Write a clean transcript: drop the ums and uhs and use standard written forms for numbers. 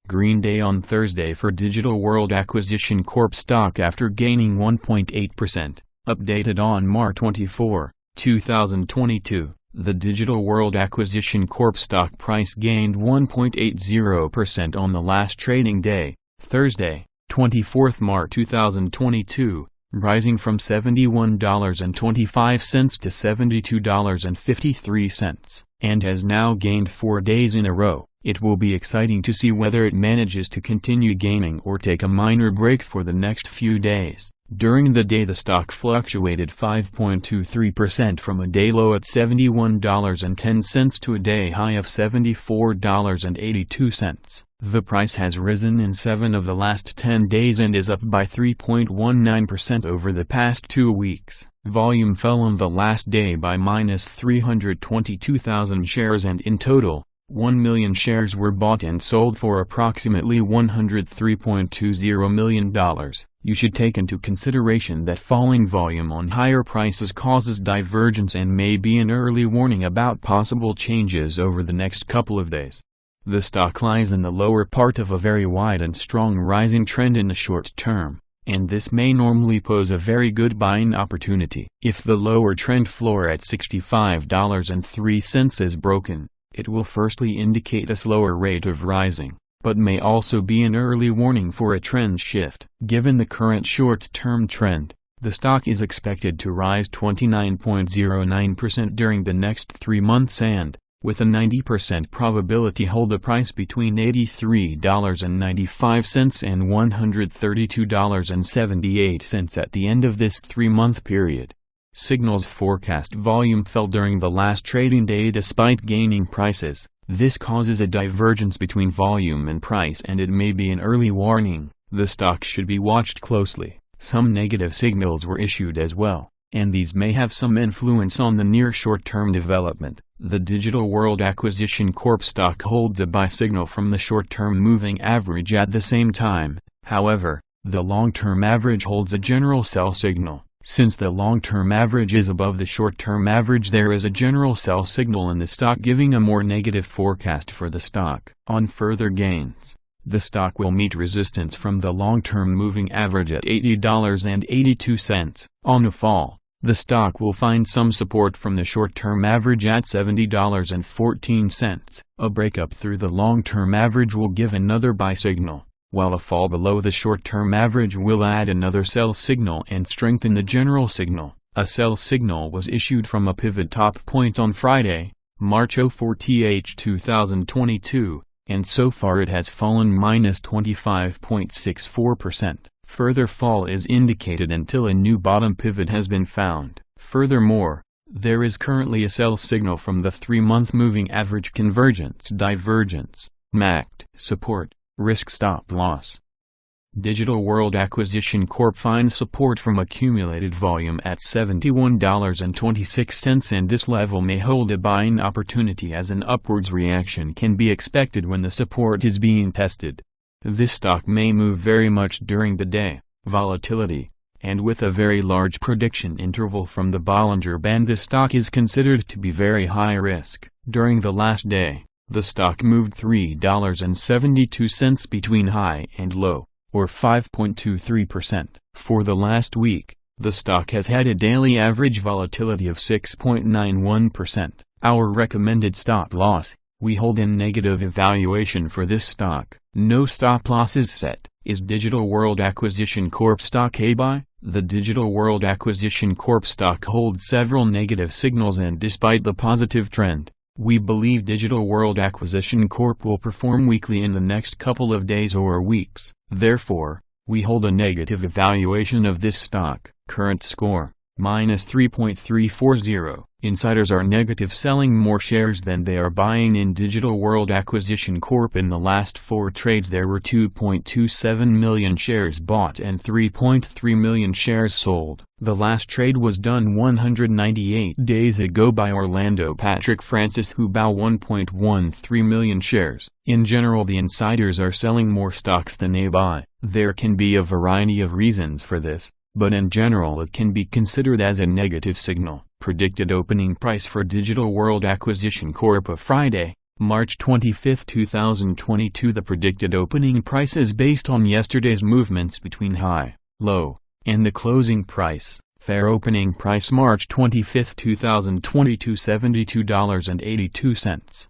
Green day on Thursday for Digital World Acquisition Corp stock after gaining 1.8%. Updated on March 24, 2022, the Digital World Acquisition Corp stock price gained 1.80% on the last trading day, Thursday, 24 March 2022, rising from $71.25 to $72.53, and has now gained 4 days in a row. It will be exciting to see whether it manages to continue gaining or take a minor break for the next few days. During the day the stock fluctuated 5.23% from a day low at $71.10 to a day high of $74.82. The price has risen in 7 of the last 10 days and is up by 3.19% over the past 2 weeks. Volume fell on the last day by minus 322,000 shares, and in total, 1 million shares were bought and sold for approximately $103.20 million. You should take into consideration that falling volume on higher prices causes divergence and may be an early warning about possible changes over the next couple of days. The stock lies in the lower part of a very wide and strong rising trend in the short term, and this may normally pose a very good buying opportunity. If the lower trend floor at $65.03 is broken, it will firstly indicate a slower rate of rising, but may also be an early warning for a trend shift. Given the current short-term trend, the stock is expected to rise 29.09% during the next 3 months and, with a 90% probability, hold a price between $83.95 and $132.78 at the end of this 3-month period. Signals forecast volume fell during the last trading day despite gaining prices. This causes a divergence between volume and price, and it may be an early warning. The stock should be watched closely. Some negative signals were issued as well, and these may have some influence on the near short-term development. The Digital World Acquisition Corp stock holds a buy signal from the short-term moving average at the same time. However, the long-term average holds a general sell signal. Since the long-term average is above the short-term average, there is a general sell signal in the stock, giving a more negative forecast for the stock. On further gains, the stock will meet resistance from the long-term moving average at $80.82. On a fall, the stock will find some support from the short-term average at $70.14. A breakup through the long-term average will give another buy signal, while a fall below the short-term average will add another sell signal and strengthen the general signal. A sell signal was issued from a pivot top point on Friday, March 04, 2022, and so far it has fallen minus 25.64%. Further fall is indicated until a new bottom pivot has been found. Furthermore, there is currently a sell signal from the 3-month moving average convergence divergence, MACD, support, risk stop loss. Digital World Acquisition Corp finds support from accumulated volume at $71.26, and this level may hold a buying opportunity as an upwards reaction can be expected when the support is being tested. This stock may move very much during the day. Volatility, and with a very large prediction interval from the Bollinger Band, this stock is considered to be very high risk. During the last day, the stock moved $3.72 between high and low, or 5.23%. For the last week, the stock has had a daily average volatility of 6.91%. Our recommended stop loss: we hold in negative evaluation for this stock. No stop loss is set. Is Digital World Acquisition Corp stock a buy? The Digital World Acquisition Corp stock holds several negative signals, and despite the positive trend, we believe Digital World Acquisition Corp will perform weakly in the next couple of days or weeks. Therefore, we hold a negative evaluation of this stock. Current score, minus 3.340. Insiders are negative, selling more shares than they are buying in Digital World Acquisition Corp. In the last 4 trades there were 2.27 million shares bought and 3.3 million shares sold. The last trade was done 198 days ago by Orlando Patrick Francis, who bought 1.13 million shares. In general, the insiders are selling more stocks than they buy. There can be a variety of reasons for this, but in general it can be considered as a negative signal. Predicted opening price for Digital World Acquisition Corp of Friday, March 25, 2022. The predicted opening price is based on yesterday's movements between high, low, and the closing price. Fair opening price March 25, 2022 $72.82.